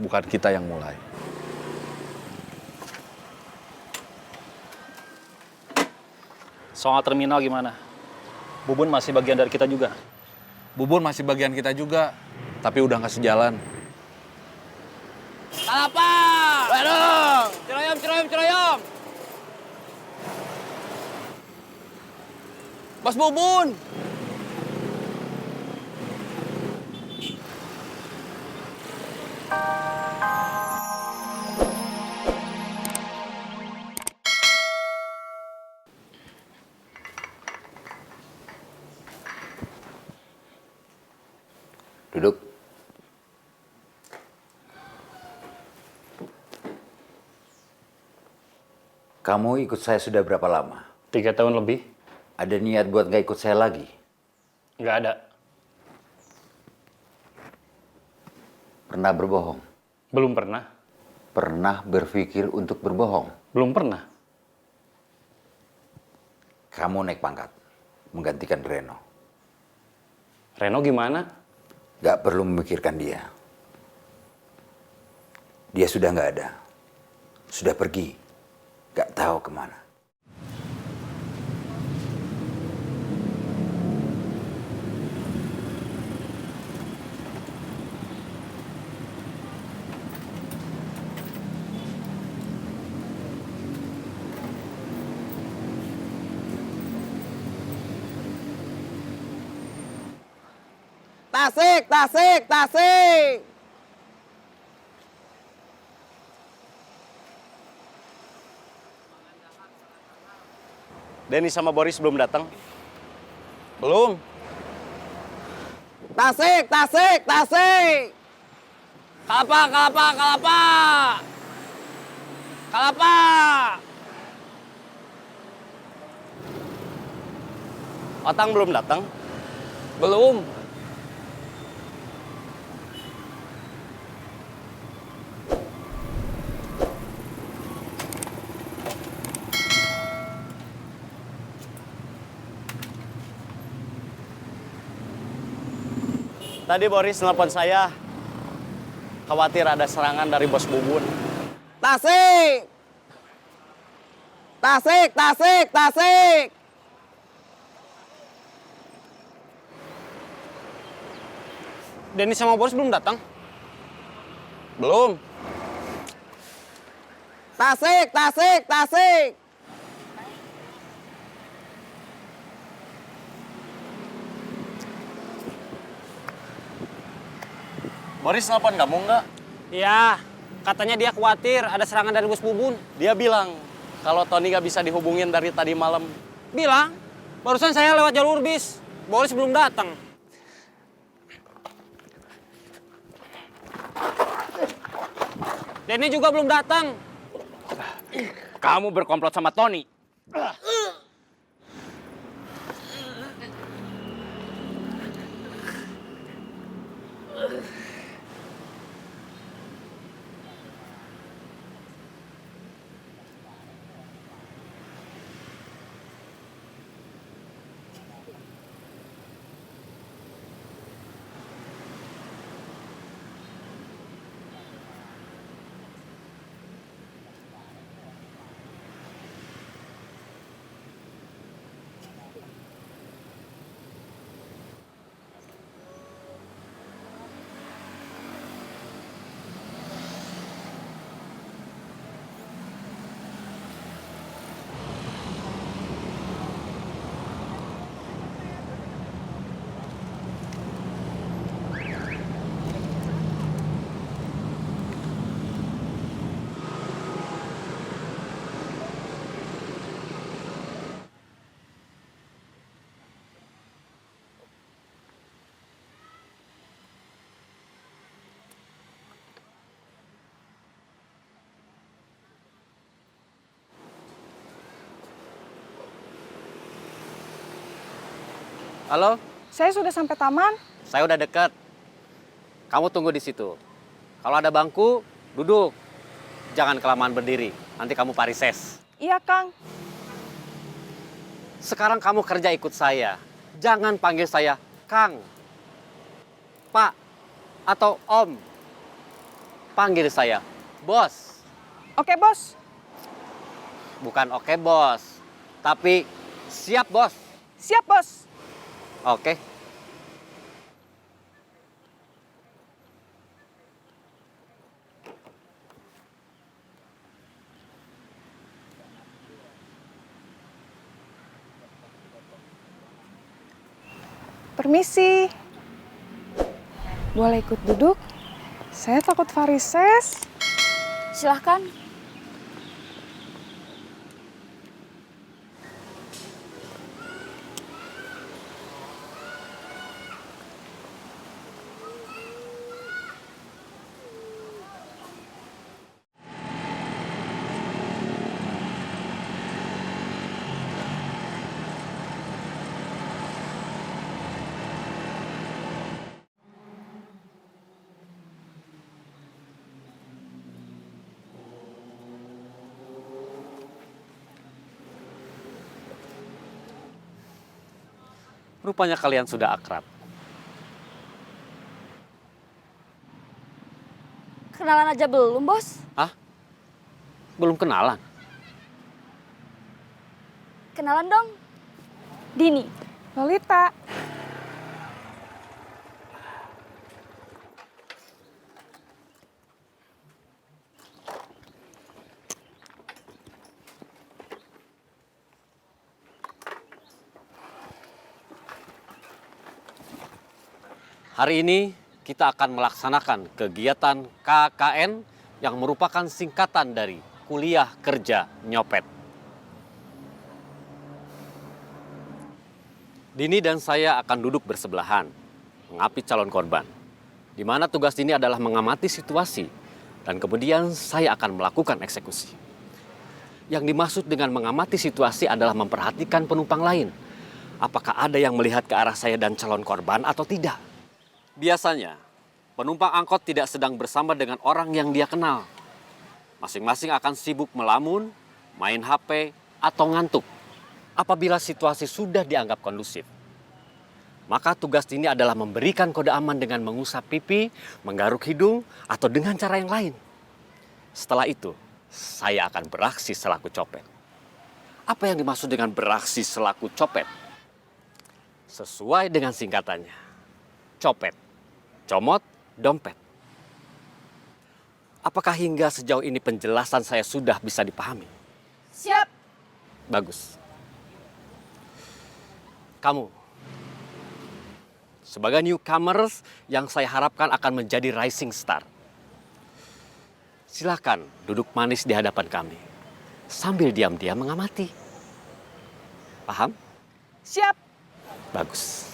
bukan kita yang mulai. Soal terminal gimana? Bubun masih bagian dari kita juga. Bubun masih bagian kita juga, tapi udah nggak sejalan. Kalapa! Ledong! Ciroyom, ciroyom, ciroyom! Bos Bubun! Duduk. Kamu ikut saya sudah berapa lama? 3 tahun lebih? Ada niat buat nggak ikut saya lagi? Nggak ada. Pernah berbohong? Belum pernah. Pernah berpikir untuk berbohong? Belum pernah. Kamu naik pangkat, menggantikan Reno. Reno gimana? Gak perlu memikirkan dia. Dia sudah nggak ada. Sudah pergi. Gak tahu kemana. Tasik, tasik, tasik! Denny sama Boris belum datang? Belum. Tasik, tasik, tasik! Kalapa, kalapa, kalapa! Kalapa! Otang belum datang? Belum. Tadi Boris nelpon saya. Khawatir ada serangan dari bos Bubun. Tasik! Tasik, tasik, tasik! Denny sama Boris belum datang? Belum. Tasik, tasik, tasik! Boris nelpon kamu nggak? Iya, katanya dia khawatir ada serangan dari bos Bubun. Dia bilang kalau Tony nggak bisa dihubungin dari tadi malam. Bilang, barusan saya lewat jalur bis. Boris belum datang. Denny juga belum datang. Kamu berkomplot sama Tony. Halo, Saya sudah sampai taman. saya udah deket. Kamu tunggu di situ. Kalau ada bangku, duduk. Jangan kelamaan berdiri, nanti kamu parises. Iya, Kang. Sekarang kamu kerja ikut saya. Jangan panggil saya Kang, Pak, atau Om. Panggil saya, bos. Oke, bos. Bukan oke, bos. Tapi siap, bos. Siap, bos. Oke. Permisi. Boleh ikut duduk? Saya takut varises. Silahkan. Rupanya kalian sudah akrab. Kenalan aja belum, bos? Hah? Belum kenalan? Kenalan dong. Dini. Lolita. Hari ini kita akan melaksanakan kegiatan KKN yang merupakan singkatan dari Kuliah Kerja Nyopet. Dini dan saya akan duduk bersebelahan, mengapi calon korban, di mana tugas Dini adalah mengamati situasi, dan kemudian saya akan melakukan eksekusi. Yang dimaksud dengan mengamati situasi adalah memperhatikan penumpang lain. Apakah ada yang melihat ke arah saya dan calon korban atau tidak? Biasanya, penumpang angkot tidak sedang bersama dengan orang yang dia kenal. Masing-masing akan sibuk melamun, main HP, atau ngantuk. Apabila situasi sudah dianggap kondusif, maka tugas ini adalah memberikan kode aman dengan mengusap pipi, menggaruk hidung, atau dengan cara yang lain. Setelah itu, saya akan beraksi selaku copet. Apa yang dimaksud dengan beraksi selaku copet? Sesuai dengan singkatannya, copet. Comot, dompet. Apakah hingga sejauh ini penjelasan saya sudah bisa dipahami? Siap. Bagus. Kamu, sebagai newcomers yang saya harapkan akan menjadi rising star, silakan duduk manis di hadapan kami, sambil diam-diam mengamati. Paham? Siap. Bagus.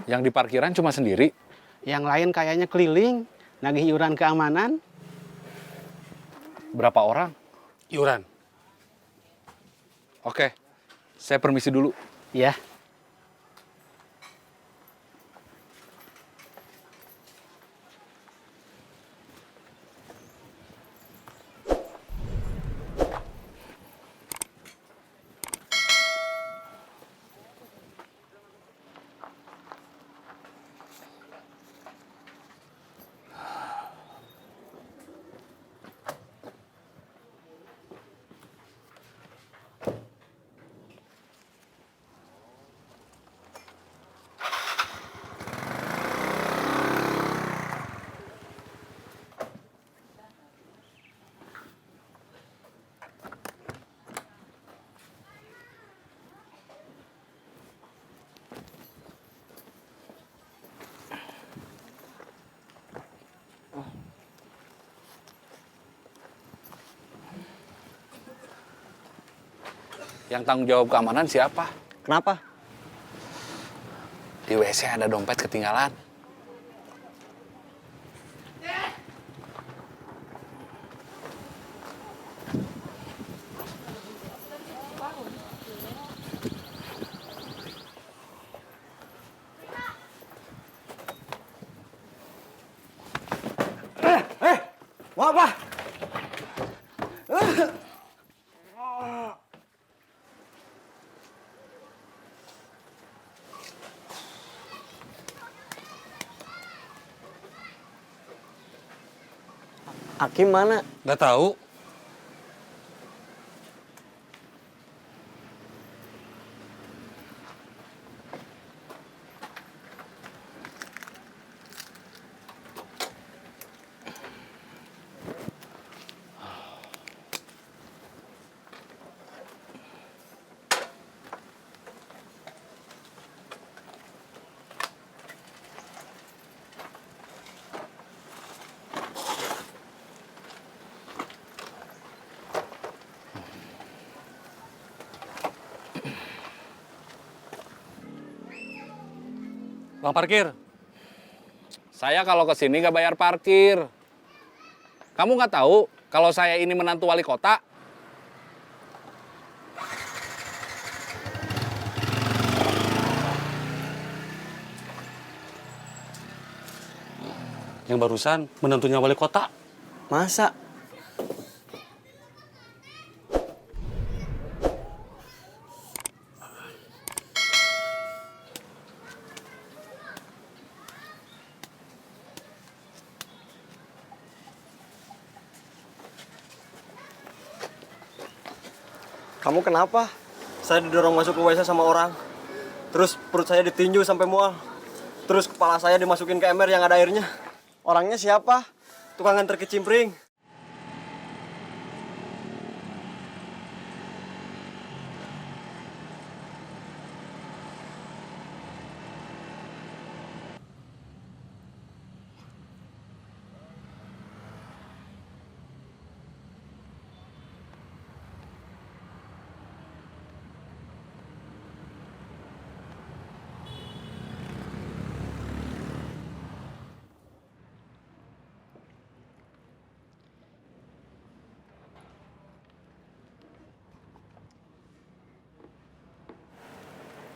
Yang di parkiran cuma sendiri. Yang lain kayaknya keliling, nagih iuran keamanan. Berapa orang? Iuran. Oke, saya permisi dulu. Ya. Yang tanggung jawab keamanan siapa? Kenapa? Di WC ada dompet ketinggalan. Mau apa? Hakim mana? Nggak tahu. Bang parkir. Saya kalau kesini nggak bayar parkir. Kamu nggak tahu kalau saya ini menantu wali kota? Yang barusan menantunya wali kota. Masa? Kamu kenapa? Saya didorong masuk ke WC sama orang. Terus perut saya ditinju sampai mual. Terus kepala saya dimasukin ke ember yang ada airnya. Orangnya siapa? Tukang antar kecimpring.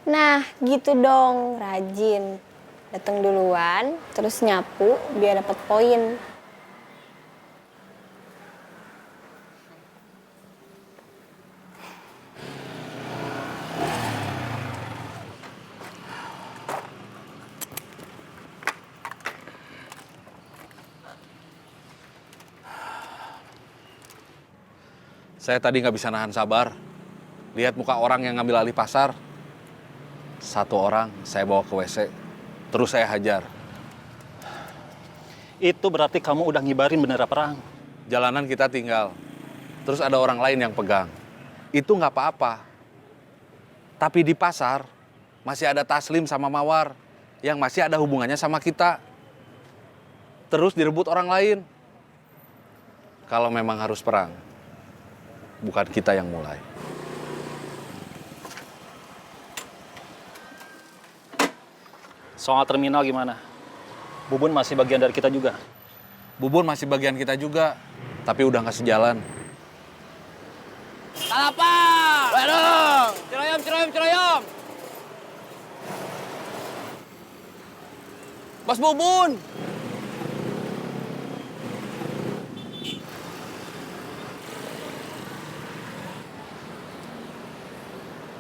Nah, gitu dong, rajin. Datang duluan, terus nyapu biar dapat poin. Saya tadi nggak bisa nahan sabar. Lihat muka orang yang ngambil alih pasar. Satu orang saya bawa ke WC, terus saya hajar. Itu berarti kamu udah ngibarin bendera perang. Jalanan kita tinggal, terus ada orang lain yang pegang. Itu nggak apa-apa. Tapi di pasar masih ada Taslim sama Mawar yang masih ada hubungannya sama kita. Terus direbut orang lain. Kalau memang harus perang, bukan kita yang mulai. Soal terminal gimana? Bubun masih bagian dari kita juga. Bubun masih bagian kita juga, tapi udah nggak sejalan. Salapan! Ledong! Ciroyom, ciroyom, ciroyom! Bos Bubun!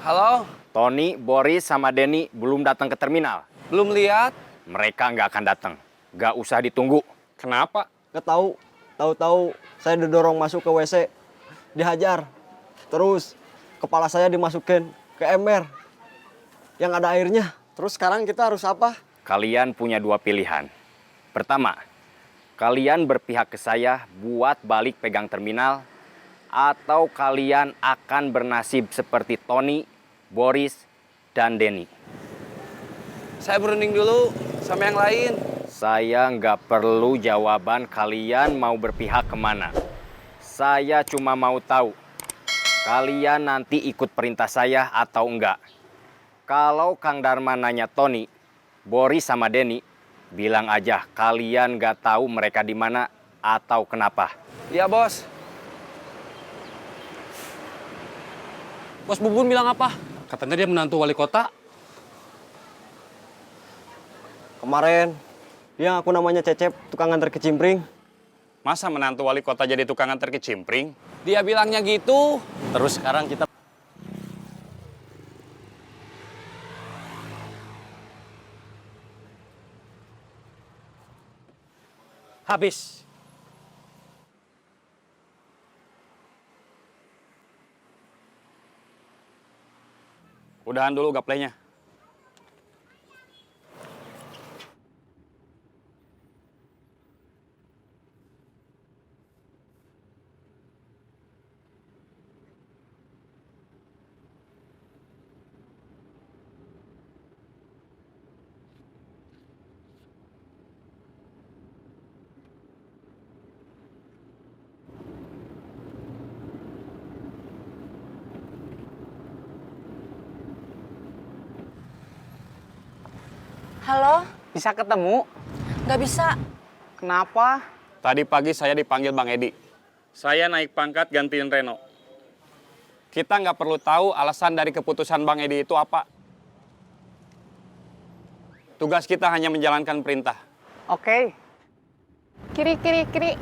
Halo? Tony, Boris, sama Denny belum datang ke terminal. Belum lihat? Mereka nggak akan datang. Nggak usah ditunggu. Kenapa? Nggak tahu. Tahu-tahu saya didorong masuk ke WC. Dihajar. Terus kepala saya dimasukin ke ember yang ada airnya. Terus sekarang kita harus apa? Kalian punya dua pilihan. Pertama, kalian berpihak ke saya buat balik pegang terminal, atau kalian akan bernasib seperti Tony, Boris, dan Denny. Saya berunding dulu sama yang lain. Saya nggak perlu jawaban kalian mau berpihak kemana. Saya cuma mau tahu, kalian nanti ikut perintah saya atau enggak. Kalau Kang Darman nanya Tony, Boris sama Denny, bilang aja kalian nggak tahu mereka di mana atau kenapa. Iya, Bos. Bos Bubun bilang apa? Katanya dia menantu wali kota. Kemarin, dia ngaku namanya Cecep, tukang antar kecimpring. Masa menantu wali kota jadi tukang antar kecimpring? Dia bilangnya gitu. Terus sekarang kita Habis. Udahan dulu gaplaynya. Halo? Bisa ketemu? Nggak bisa. Kenapa? Tadi pagi saya dipanggil Bang Edi. Saya naik pangkat gantiin Reno. Kita nggak perlu tahu alasan dari keputusan Bang Edi itu apa. Tugas kita hanya menjalankan perintah. Oke. Kiri, kiri, kiri.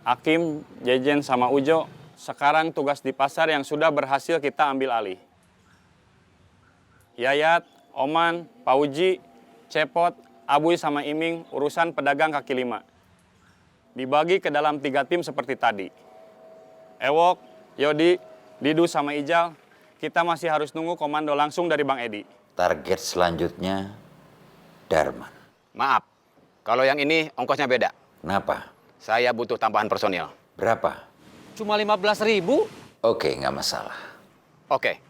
Hakim, Jejen, sama Ujo sekarang tugas di pasar yang sudah berhasil kita ambil alih. Yayat, Oman, Pauji, Cepot, Abuy, sama Iming urusan pedagang kaki lima. Dibagi ke dalam 3 tim seperti tadi. Ewok, Yodi, Didu, sama Ijal, kita masih harus nunggu komando langsung dari Bang Edi. Target selanjutnya, Darman. Maaf, kalau yang ini ongkosnya beda. Kenapa? Saya butuh tambahan personil. Berapa? Cuma 15.000. Oke, nggak masalah. Oke.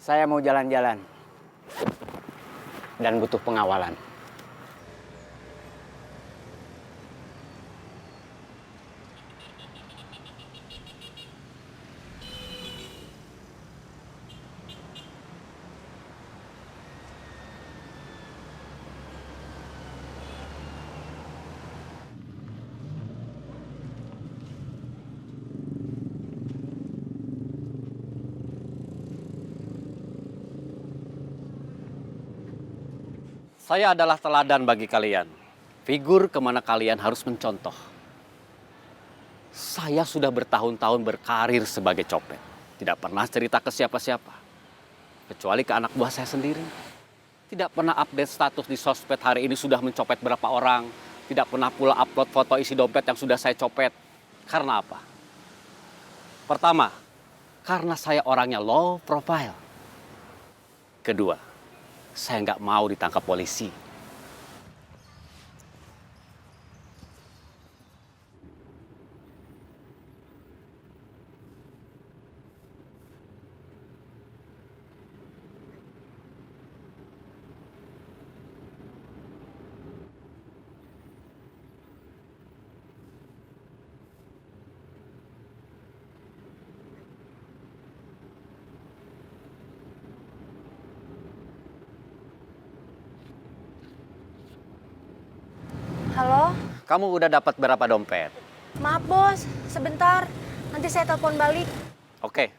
Saya mau jalan-jalan. Dan butuh pengawalan. Saya adalah teladan bagi kalian. Figur kemana kalian harus mencontoh. Saya sudah bertahun-tahun berkarir sebagai copet. Tidak pernah cerita ke siapa-siapa. Kecuali ke anak buah saya sendiri. Tidak pernah update status di sosmed hari ini sudah mencopet berapa orang. Tidak pernah pula upload foto isi dompet yang sudah saya copet. Karena apa? Pertama, karena saya orangnya low profile. Kedua, saya nggak mau ditangkap polisi. Halo? Kamu udah dapat berapa dompet? Maaf bos, sebentar. Nanti saya telepon balik. Oke.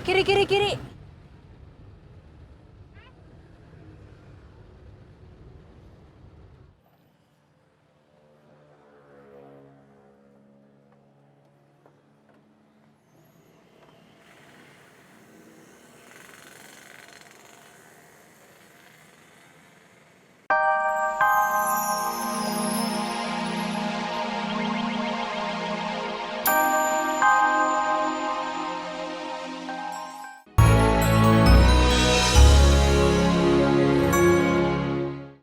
Kiri, kiri, kiri.